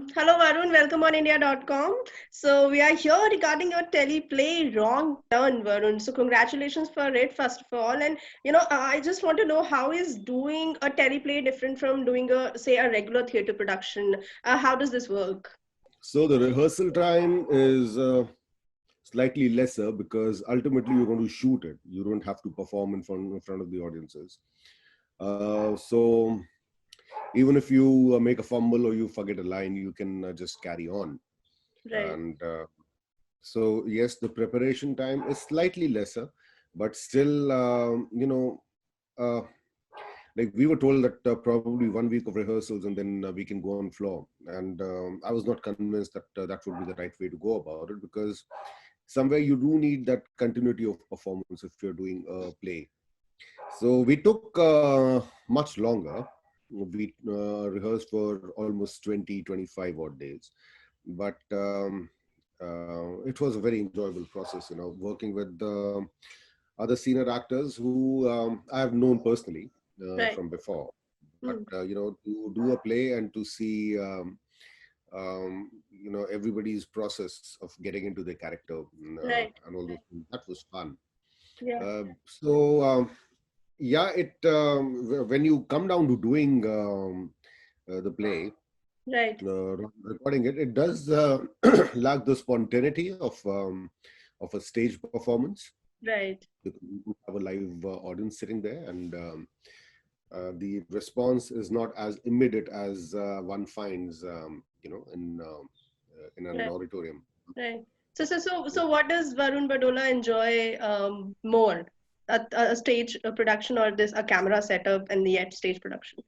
Hello, Varun. Welcome on India.com. So, we are here regarding your teleplay Wrong Turn, Varun. So, congratulations for it, first of all. And, I just want to know how is doing a teleplay different from doing say, a regular theater production? How does this work? So the rehearsal time is slightly lesser because ultimately you're going to shoot it. You don't have to perform in front of the audiences. So even if you make a fumble or you forget a line, you can just carry on. Right. And so yes, the preparation time is slightly lesser, but still, uh, like we were told that probably 1 week of rehearsals and then we can go on floor. And I was not convinced that that would be the right way to go about it, because somewhere you do need that continuity of performance if you're doing a play. So we took much longer. We rehearsed for almost 20, 25 odd days. But it was a very enjoyable process, working with other senior actors who I have known personally Right. from before. But, Mm. to do a play and to see, everybody's process of getting into their character, Right. and all those things, that was fun. Yeah. So yeah, when you come down to doing the play, Right. recording it, it does lack the spontaneity of a stage performance, Right. because you have a live audience sitting there, and the response is not as immediate as one finds, in an Right. auditorium. Right. So, what does Varun Badola enjoy more? A stage production or this a camera setup and yet stage production?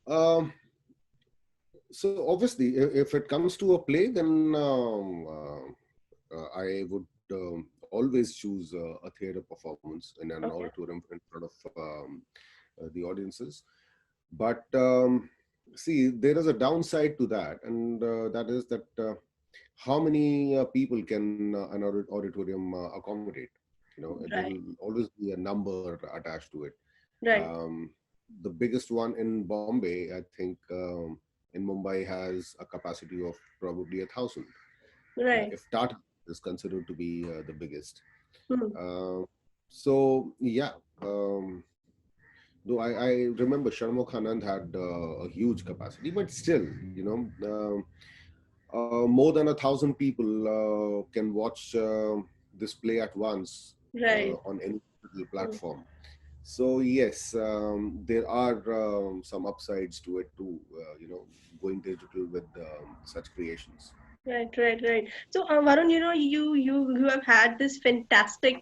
Um, so obviously, if it comes to a play, then I would always choose a theater performance in an Okay. auditorium in front of the audiences. But see, there is a downside to that, and that is that how many people can an auditorium accommodate? There Right. will always be a number attached to it. Right. Um, the biggest one in Bombay, I think, in Mumbai has a capacity of probably 1,000. Right. If Tata is considered to be the biggest. Hmm. Uh, so yeah, though I remember Sharmukh Anand had a huge capacity, but still, more than 1,000 people can watch this play at once Right. on any digital Hmm. platform. So yes, there are some upsides to it too. Going digital with such creations. Right. Right. Right. So, Varun, you have had this fantastic,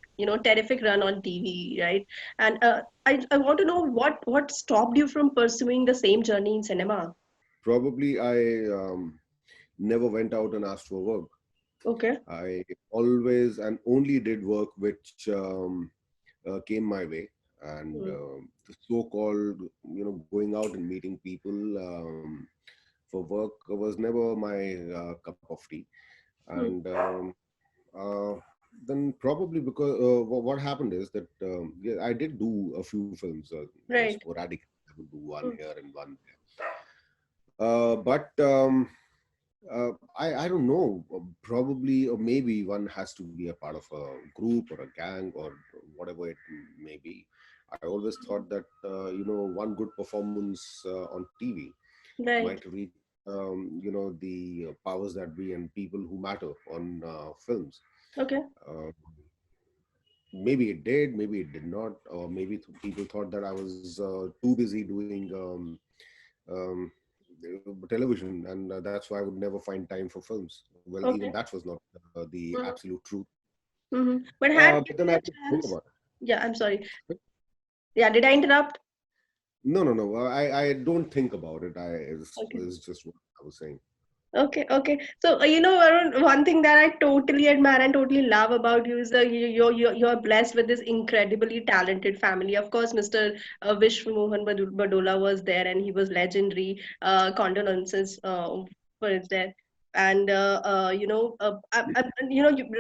terrific run on TV, right? And I want to know what stopped you from pursuing the same journey in cinema. Probably I never went out and asked for work. Okay. I always and only did work which came my way, and Hmm. the so-called, going out and meeting people for work was never my cup of tea. Hmm. And then probably because what happened is that yeah, I did do a few films, Right. sporadic. I would do one Hmm. here and one there. But I don't know. Probably or maybe one has to be a part of a group or a gang or whatever it may be. I always thought that one good performance on TV Right. might reach the powers that be and people who matter on films. Okay. Uh, Maybe it did, maybe it did not, or maybe people thought that I was too busy doing um, television, and that's why I would never find time for films. Well, even Okay. that was not the Hmm. absolute truth. Hmm. But had But given then I a did think chance. about Yeah. I'm sorry. it. Yeah. Did I interrupt? No, no, no. I don't think about it. Okay. It's just what I was saying. Okay, okay. So, Varun, one thing that I totally admire and totally love about you is that you're blessed with this incredibly talented family. Of course, Mr. Vishnu Mohan Badola was there and he was legendary. Condolences for his death. And,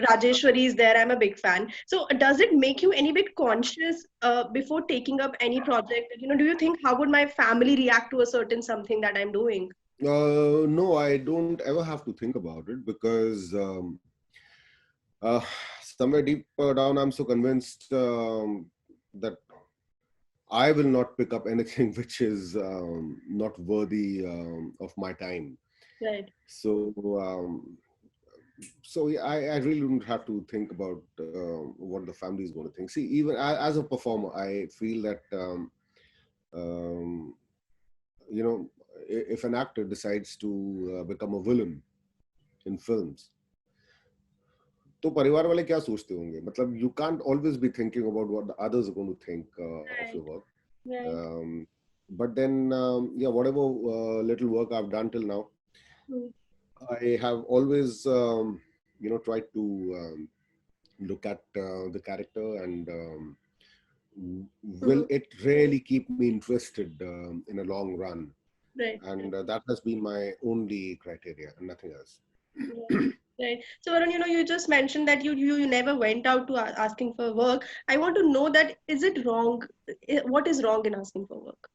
Rajeshwari is there. I'm a big fan. So, does it make you any bit conscious before taking up any project? Do you think how would my family react to a certain something that I'm doing? No, I don't ever have to think about it because uh, somewhere deep down, I'm so convinced that I will not pick up anything which is not worthy of my time. Right. So, so yeah, I really don't have to think about what the family is going to think. See, even as a performer, I feel that um, you know, if an actor decides to become a villain in films, तो परिवार वाले क्या सोचते होंगे? मतलब you can't always be thinking about what the others are going to think of your Right. work. Right. But then, yeah, whatever little work I've done till now, Mm. I have always, tried to look at the character and will Mhm. it really keep me interested in a long run? Right. And that has been my only criteria and nothing else. Right. Right. So, Varun, you just mentioned that you never went out to asking for work. I want to know that is it wrong? What is wrong in asking for work?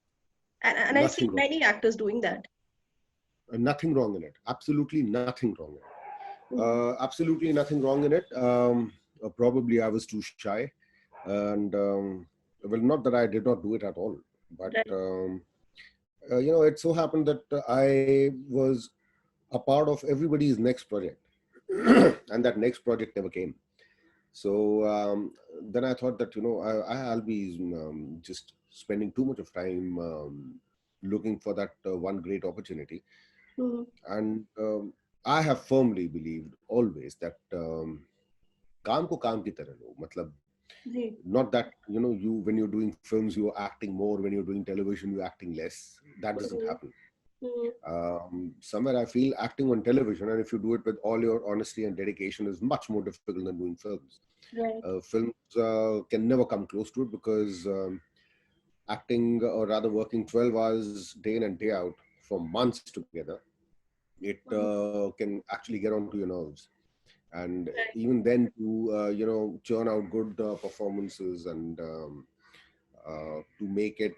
And I see Nothing wrong. many actors doing that. Nothing wrong in it. Absolutely nothing wrong in it. Mhm. Absolutely nothing wrong in it. Probably I was too shy, and well, not that I did not do it at all, but Right. it so happened that I was a part of everybody's next project, and that next project never came. So then I thought that I'll be just spending too much of time looking for that one great opportunity, Mhm. and I have firmly believed always that काम को काम की तरह लो मतलब जी. not that you when you're doing films you're acting more, when you're doing television you're acting less. That doesn't Mhm. happen. Mhm. Somewhere I feel acting on television, and if you do it with all your honesty and dedication, is much more difficult than doing films. Right. Films can never come close to it because acting, or rather working 12 hours day in and day out for months together, it Mhm. can actually get onto your nerves. And Right. even then to churn out good performances and to make it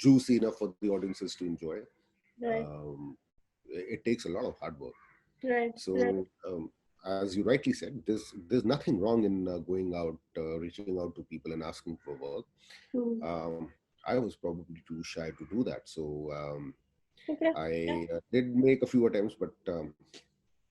juicy enough for the audiences to enjoy, Right. um, it takes a lot of hard work. Right. Right. So as you rightly said, there's nothing wrong in going out, reaching out to people and asking for work. Mhm. um, I was probably too shy to do that, so Okay. Yeah. I did make a few attempts, but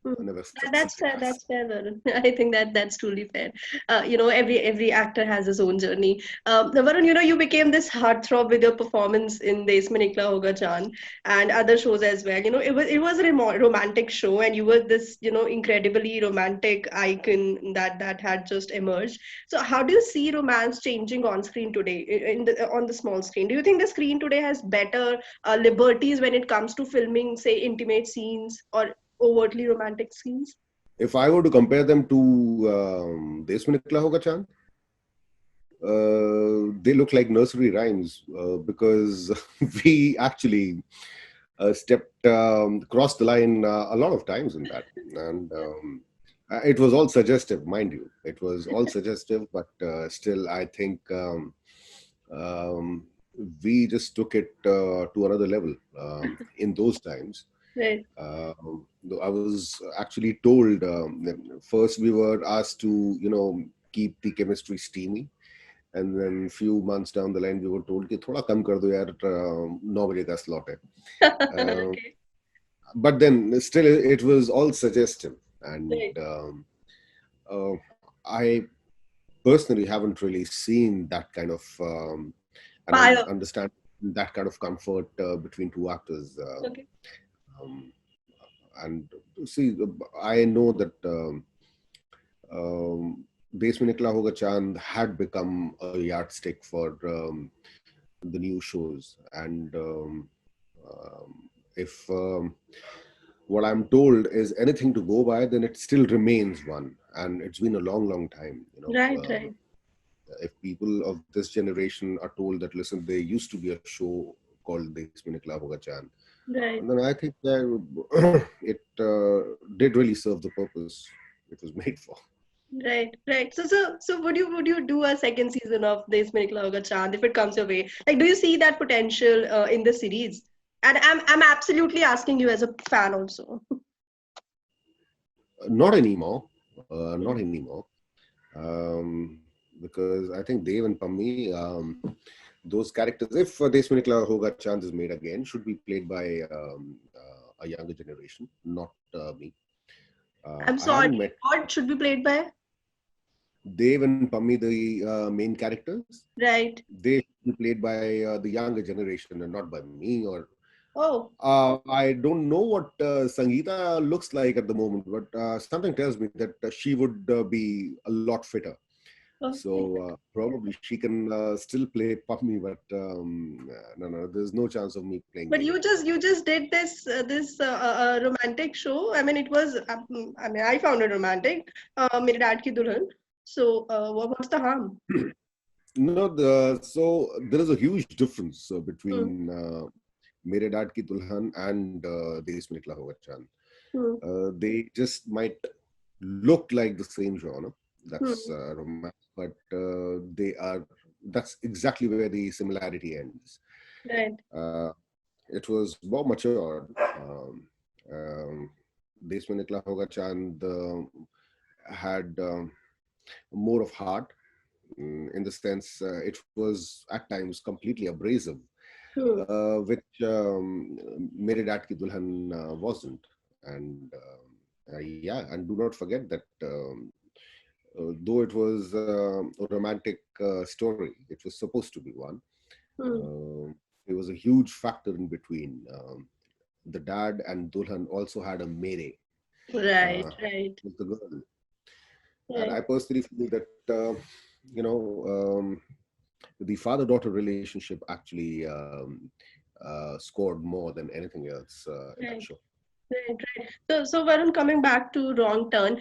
Hmm. never That's succeeded fair. as That's fair, Varun. I think that's truly fair. Every actor has his own journey. Varun, you became this heartthrob with your performance in Des Mein Nikla Hoga Chand and other shows as well. It was a romantic show, and you were this incredibly romantic icon that had just emerged. So, how do you see romance changing on screen today, on the small screen? Do you think the screen today has better liberties when it comes to filming, say, intimate scenes or overtly romantic scenes? if I were to compare them to Des Mein Nikla Hoga Chand, they look like nursery rhymes because we actually crossed the line a lot of times in that. And it was all suggestive, mind you. It was all suggestive, but still, I think um, we just took it to another level in those times. Right. I was actually told that first we were asked to, keep the chemistry steamy, and then few months down the line we were told कि थोड़ा कम कर दो यार 9 बजे का slot है. Uh, Okay. but then still it was all suggestive, and Right. I personally haven't really seen that kind of and Fire. understand that kind of comfort between two actors. Okay. Um, and see, I know that Des Mein Nikla Hoga Chand had become a yardstick for the new shows, and if what I'm told is anything to go by, then it still remains one, and it's been a long, long time. Right. Right. If people of this generation are told that, listen, there used to be a show called Des Mein Nikla Hoga Chand, Right. then I think that it did really serve the purpose it was made for. Right. Right. So would you do a second season of Des Mein Nikla Hoga Chand if it comes your way? Like, do you see that potential in the series? And I'm absolutely asking you as a fan also. Not anymore. Not anymore. Um, because I think Dev and Pammi, those characters, if Deshme Nikla Hoga Chand is made again, should be played by a younger generation, not me. I'm I sorry. haven't met What should be played by? Dev and Pammi, the main characters. Right. They should be played by the younger generation and not by me. Or Oh, I don't know what Sangeeta looks like at the moment, but something tells me that she would be a lot fitter. okay. So probably she can still play Pammi, but no, there's no chance of me playing But Dev. you just did this romantic show. I mean, it was. I mean, I found it romantic. मेरे dad की दुल्हन. So, what's the harm? No, so there is a huge difference Hmm. between Mere Dad Ki Dulhan and Desh Mein Nikla Hoga Chand. Hmm. They just might look like the same genre. That's Hmm. romance, but that's exactly where the similarity ends. Right. Uh, it was more mature. Desh Mein Nikla Hoga Chand had more of heart, in the sense it was at times completely abrasive, Hmm. which Mere Dad Ki Dulhan wasn't. And yeah, and do not forget that though it was a romantic story, it was supposed to be one. Hmm. There was a huge factor in between. The dad and Dulhan also had a Mere Right. uh, Right. with the girl. And Right. I personally feel that, you know, the father-daughter relationship actually scored more than anything else in that Right. show. Right, right. So Varun, coming back to Wrong Turn,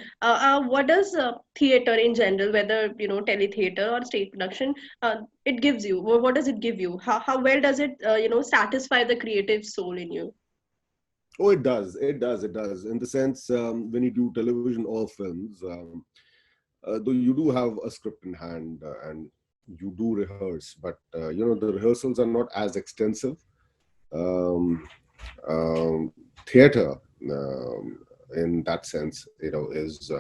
what does theater in general, whether teletheater or stage production, it gives you? What does it give you? How well does it satisfy the creative soul in you? Oh, it does. It does. It does. In the sense, when you do television or films, though you do have a script in hand and you do rehearse, but the rehearsals are not as extensive. Um, Theater, in that sense, is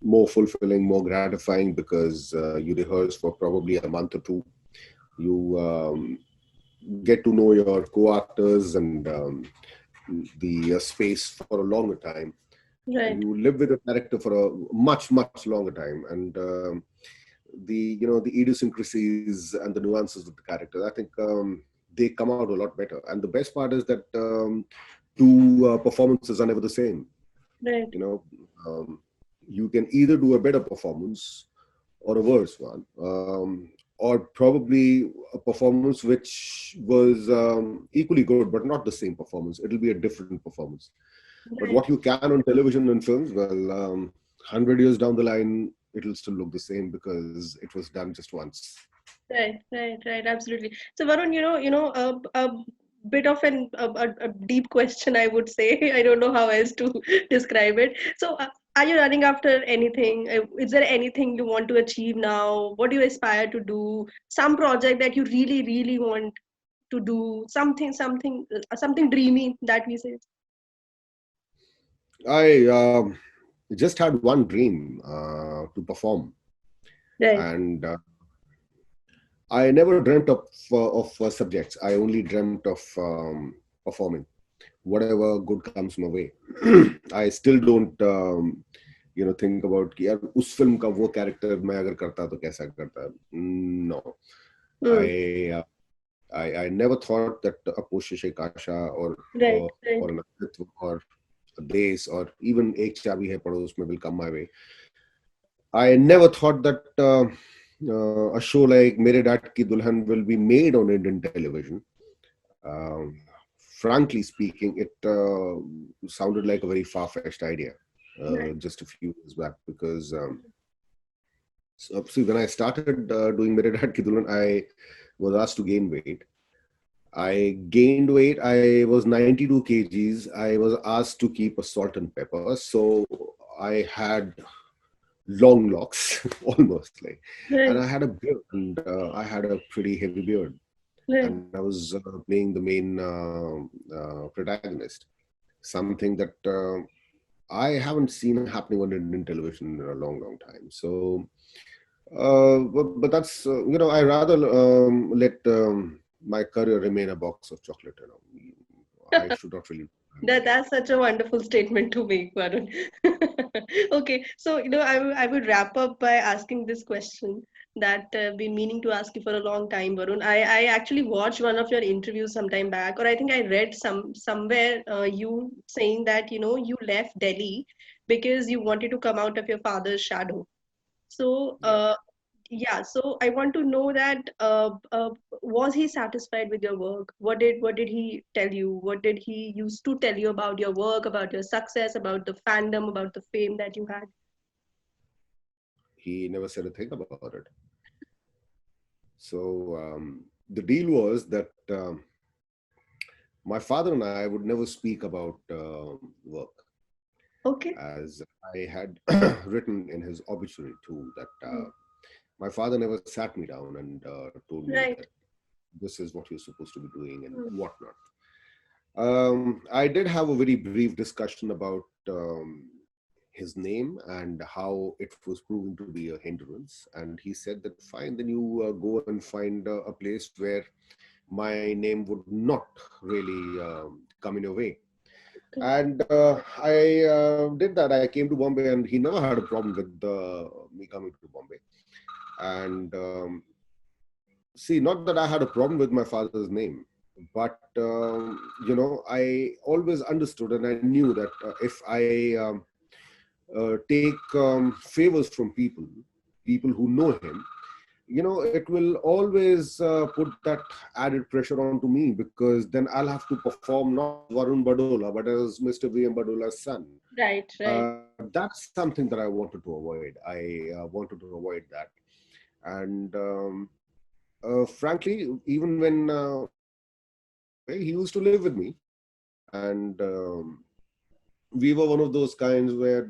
more fulfilling, more gratifying because you rehearse for probably a month or two. You get to know your co-actors and the space for a longer time. Right, You live with a character for a much longer time, and the idiosyncrasies and the nuances of the character, I think they come out a lot better. And the best part is that two performances are never the same. right, you know um, you can either do a better performance or a worse one, or probably a performance which was equally good but not the same performance. It'll be a different performance. But right, what you can on television and films, well, 100 years down the line, it'll still look the same because it was done just once. right, right, right. Absolutely. So Varun, a bit of a deep question, I would say. I don't know how else to describe it. So, are you running after anything? Is there anything you want to achieve now? What do you aspire to do? Some project that you really, really want to do? Something dreamy that we say. I just had one dream to perform, Right, and I never dreamt of subjects. I only dreamt of performing whatever good comes my way. I still don't think about कि यार उस film का वो character मैं अगर करता तो कैसा करता. No, hmm. I I never thought that a Koshish Kasha Right, right, or an Asitva or a Des or even Ek Chabi Hai Pados mein will come my way. I never thought that a show like Mere Dad Ki Dulhan will be made on Indian television. Um, Frankly speaking, it sounded like a very far-fetched idea right, just a few years back because see, when I started doing Mere Dad Ki Dulhan, I was asked to gain weight. I gained weight. I was 92 kgs. I was asked to keep a salt and pepper. So I had long locks, almost like, and right. I had a beard, and I had a pretty heavy beard. Right. and I was playing the main protagonist. Something that I haven't seen happening on Indian television in a long, long time. So, but that's I rather let my career remain a box of chocolate. I should not really. That's such a wonderful statement to make, Varun. Okay, so I would wrap up by asking this question that been meaning to ask you for a long time, Varun. I actually watched one of your interviews sometime back, or I think I read somewhere you saying that you left Delhi because you wanted to come out of your father's shadow. So, Yeah. yeah, so I want to know that was he satisfied with your work? What did he tell you? What did he used to tell you about your work, about your success, about the fandom, about the fame that you had? He never said a thing about it. So the deal was that my father and I would never speak about work, Okay. as I had written in his obituary too that Mm. my father never sat me down and told me that Right. this is what you're supposed to be doing and Mm. whatnot. I did have a very brief discussion about his name and how it was proving to be a hindrance. And he said that, fine, then you go and find a place where my name would not really come in your way. Okay. And I did that. I came to Bombay, and he never had a problem with me coming to Bombay. And see, not that I had a problem with my father's name, but I always understood and I knew that if I take favors from people who know him, it will always put that added pressure onto me, because then I'll have to perform not as Varun Badola but as Mr. V.M. Badola's son. Right. Right. That's something that I wanted to avoid. I wanted to avoid that. And frankly, even when he used to live with me, and we were one of those kinds where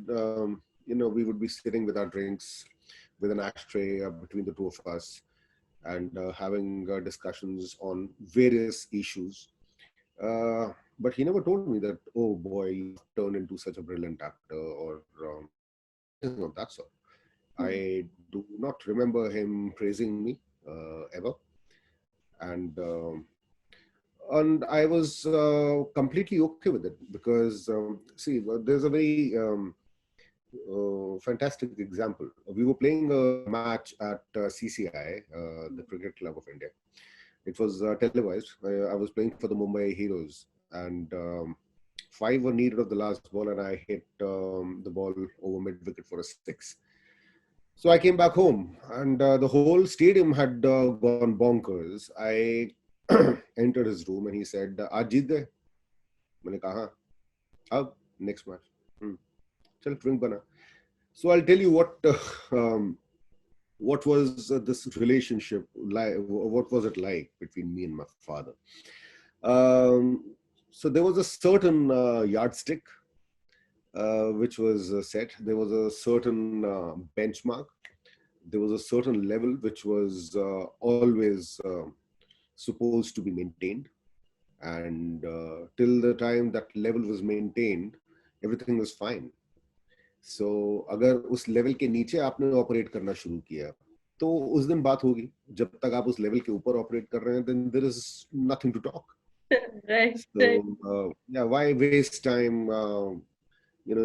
we would be sitting with our drinks with an ashtray between the two of us, and having discussions on various issues. Uh, but he never told me that, oh boy, you've turned into such a brilliant actor, or anything of that sort. Mm. I do not remember him praising me ever. And I was completely okay with it, because see, there's a very fantastic example. We were playing a match at CCI, the Cricket Club of India. It was televised. I was playing for the Mumbai Heroes, and five were needed of the last ball, and I hit the ball over mid wicket for a six. So I came back home, and the whole stadium had gone bonkers. I entered his room, and he said, "Aaj jeet gaye?" मैंने कहा हाँ. अब next match. चल drink बना. So I'll tell you what was this relationship like. What was it like between me and my father? So there was a certain yardstick which was set. There was a certain benchmark. There was a certain level which was always supposed to be maintained. And till the time that level was maintained, everything was fine. So अगर उस level के नीचे आपने operate करना शुरू किया, तो उस दिन बात होगी. जब तक आप उस लेवल के ऊपर ऑपरेट कर रहे हैं, then there is nothing to talk. Right. Right. So yeah, why waste time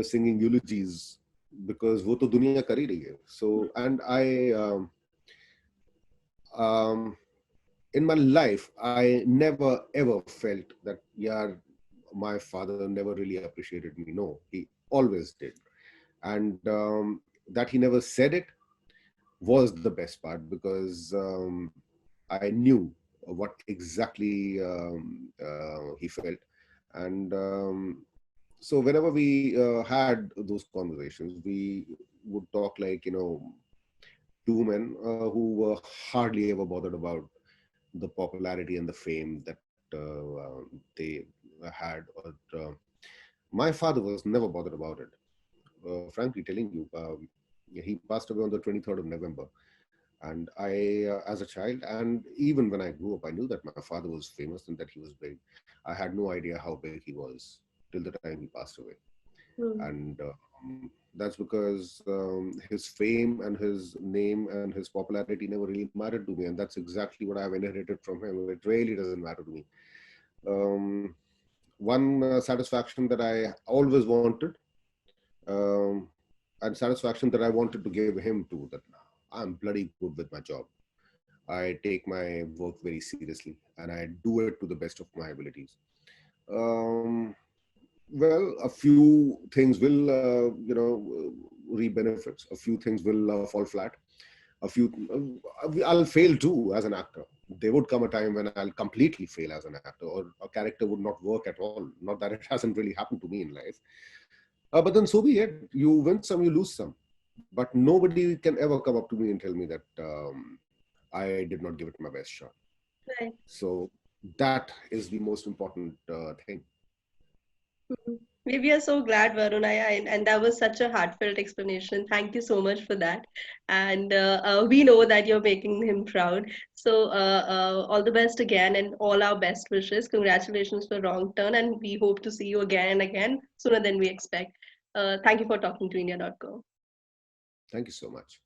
singing eulogies, because वो तो दुनिया कर ही रही है. So, and I um, in my life I never ever felt that, yeah, my father never really appreciated me. No, he always did. And that he never said it was the best part, because I knew what exactly he felt. And so whenever we had those conversations, we would talk like, two men who were hardly ever bothered about the popularity and the fame that they had. Or, my father was never bothered about it. Frankly telling you, he passed away on the 23rd of November. And I, as a child, and even when I grew up, I knew that my father was famous and that he was big. I had no idea how big he was till the time he passed away. Hmm. And that's because his fame and his name and his popularity never really mattered to me. And that's exactly what I've inherited from him. It really doesn't matter to me. Um, One satisfaction that I always wanted, um, and satisfaction that I wanted to give him too, that I'm bloody good with my job. I take my work very seriously and I do it to the best of my abilities. Um, well, a few things will, reap benefits. A few things will fall flat. A few, I'll fail too as an actor. There would come a time when I'll completely fail as an actor, or a character would not work at all. Not that it hasn't really happened to me in life. But then so be it. You win some, you lose some. But nobody can ever come up to me and tell me that I did not give it my best shot. Right. So that is the most important thing. Mhm. We are so glad, Varun. And that was such a heartfelt explanation. Thank you so much for that. And we know that you're making him proud. So all the best again, and all our best wishes. Congratulations for Wrong Turn, and we hope to see you again and again sooner than we expect. Thank you for talking to India.co. Thank you so much.